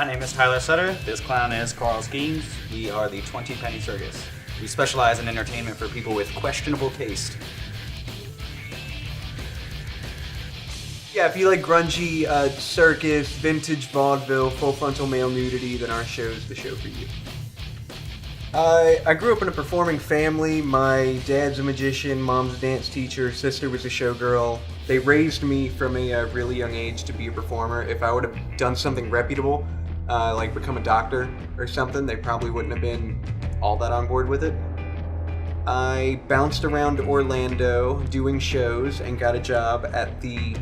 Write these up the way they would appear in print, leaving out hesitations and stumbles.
name is Tyler Sutter. This clown is Carl Skeens. We are the 20 Penny Circus. We specialize in entertainment for people with questionable taste. Yeah, if you like grungy circus, vintage vaudeville, full frontal male nudity, then our show's the show for you. I grew up in a performing family. My dad's a magician, mom's a dance teacher, sister was a showgirl. They raised me from a really young age to be a performer. If I would have done something reputable, like become a doctor or something, they probably wouldn't have been all that on board with it. I bounced around Orlando doing shows and got a job at the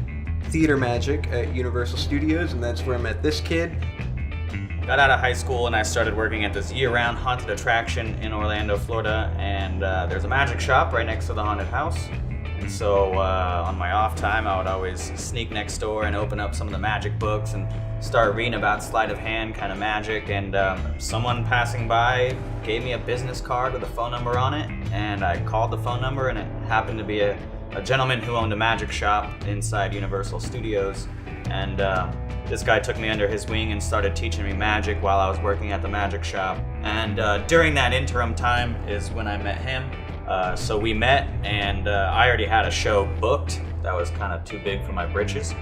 Theater Magic at Universal Studios, and that's where I met this kid. Got out of high school and I started working at this year-round haunted attraction in Orlando, Florida, and there's a magic shop right next to the haunted house. And so on my off time, I would always sneak next door and open up some of the magic books and start reading about sleight of hand kind of magic. And someone passing by gave me a business card with a phone number on it, and I called the phone number, and it happened to be a gentleman who owned a magic shop inside Universal Studios. And this guy took me under his wing and started teaching me magic while I was working at the magic shop. And during that interim time is when I met him. So we met, and I already had a show booked that was kind of too big for my britches.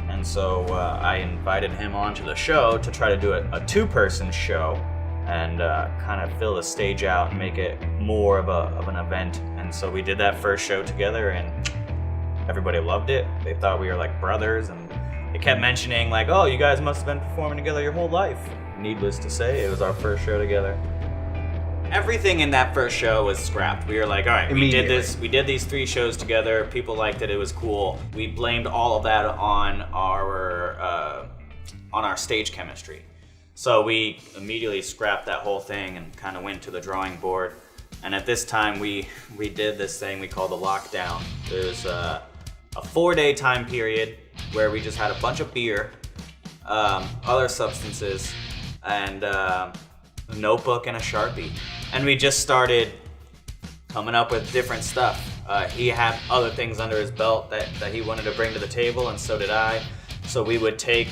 And so I invited him onto the show to try to do a two-person show and kind of fill the stage out and make it more of an event. And so we did that first show together, and everybody loved it. They thought we were like brothers, and they kept mentioning like, oh, you guys must have been performing together your whole life. Needless to say, it was our first show together. Everything in that first show was scrapped. We were like, all right, we did these 3 shows together. People liked it, it was cool. We blamed all of that on our stage chemistry. So we immediately scrapped that whole thing and kind of went to the drawing board. And at this time, we did this thing we call the lockdown. There's a 4-day time period where we just had a bunch of beer, other substances, and a notebook and a Sharpie. And we just started coming up with different stuff. He had other things under his belt that he wanted to bring to the table, and so did I. So we would take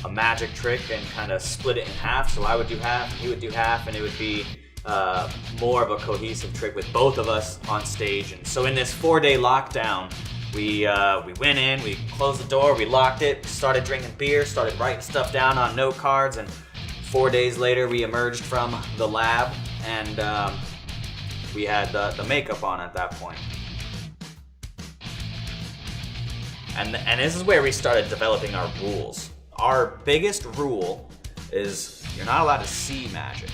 a magic trick and kind of split it in half. So I would do half, he would do half, and it would be more of a cohesive trick with both of us on stage. And so in this 4-day lockdown, we went in, we closed the door, we locked it, started drinking beer, started writing stuff down on note cards, and 4 days later we emerged from the lab, and we had the makeup on at that point. And this is where we started developing our rules. Our biggest rule is you're not allowed to see magic.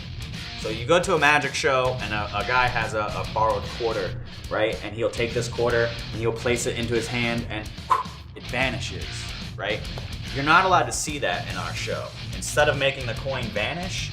So you go to a magic show and a guy has a borrowed quarter, right? And he'll take this quarter and he'll place it into his hand and it vanishes, right? You're not allowed to see that in our show. Instead of making the coin vanish,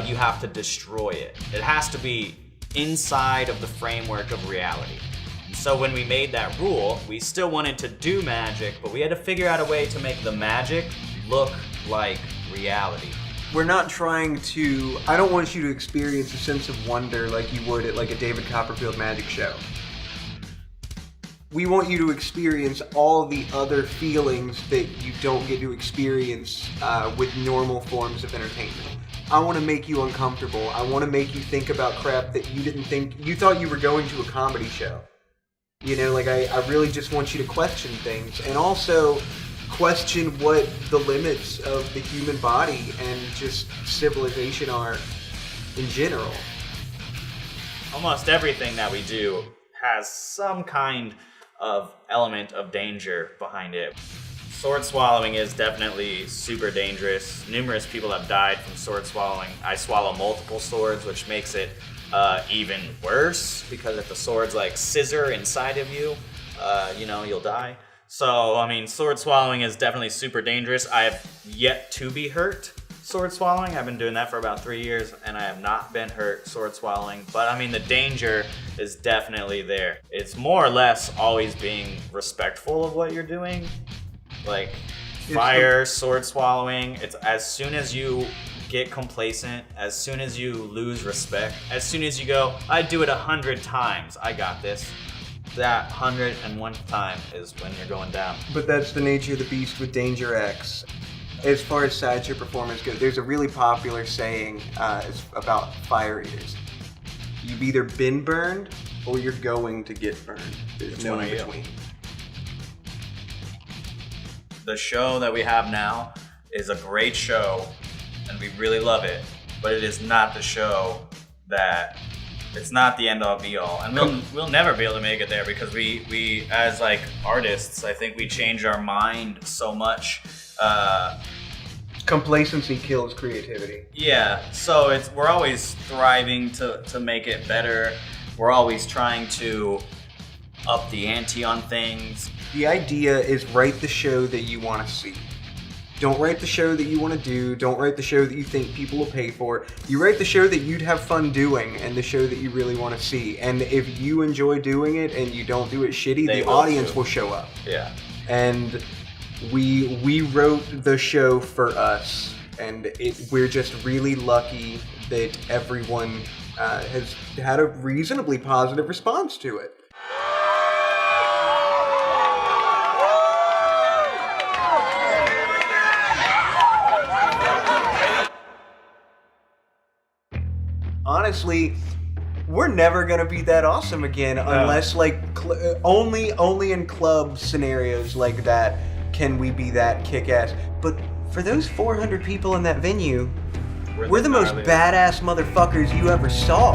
you have to destroy it. It has to be inside of the framework of reality. And so when we made that rule, we still wanted to do magic, but we had to figure out a way to make the magic look like reality. We're not trying to, I don't want you to experience a sense of wonder like you would at like a David Copperfield magic show. We want you to experience all the other feelings that you don't get to experience with normal forms of entertainment. I want to make you uncomfortable. I want to make you think about crap that you didn't think, you thought you were going to a comedy show. You know, like I really just want you to question things, and also question what the limits of the human body and just civilization are in general. Almost everything that we do has some kind of element of danger behind it. Sword swallowing is definitely super dangerous. Numerous people have died from sword swallowing. I swallow multiple swords, which makes it even worse, because if the sword's like scissor inside of you, you'll die. So, I mean, sword swallowing is definitely super dangerous. I have yet to be hurt sword swallowing. I've been doing that for about 3 years, and I have not been hurt sword swallowing. But, I mean, the danger is definitely there. It's more or less always being respectful of what you're doing. Like, fire, sword swallowing, it's as soon as you get complacent, as soon as you lose respect, as soon as you go, I do it 100 times, I got this. That 101th time is when you're going down. But that's the nature of the beast with Danger X. as far as sideshow performers go, there's a really popular saying it's about fire eaters. You've either been burned or you're going to get burned. There's no in between. The show that we have now is a great show, and we really love it, but it is not the show that, it's not the end all be all. And we'll never be able to make it there because we as like artists, I think we change our mind so much. Complacency kills creativity. Yeah, so we're always striving to make it better. We're always trying to up the ante on things. The idea is write the show that you want to see. Don't write the show that you want to do. Don't write the show that you think people will pay for. You write the show that you'd have fun doing and the show that you really want to see. And if you enjoy doing it and you don't do it shitty, the audience will show up. Yeah. And we wrote the show for us, and we're just really lucky that everyone has had a reasonably positive response to it. Honestly, we're never gonna be that awesome again unless like only in club scenarios like that can we be that kick-ass. But for those 400 people in that venue, we're the most badass motherfuckers you ever saw.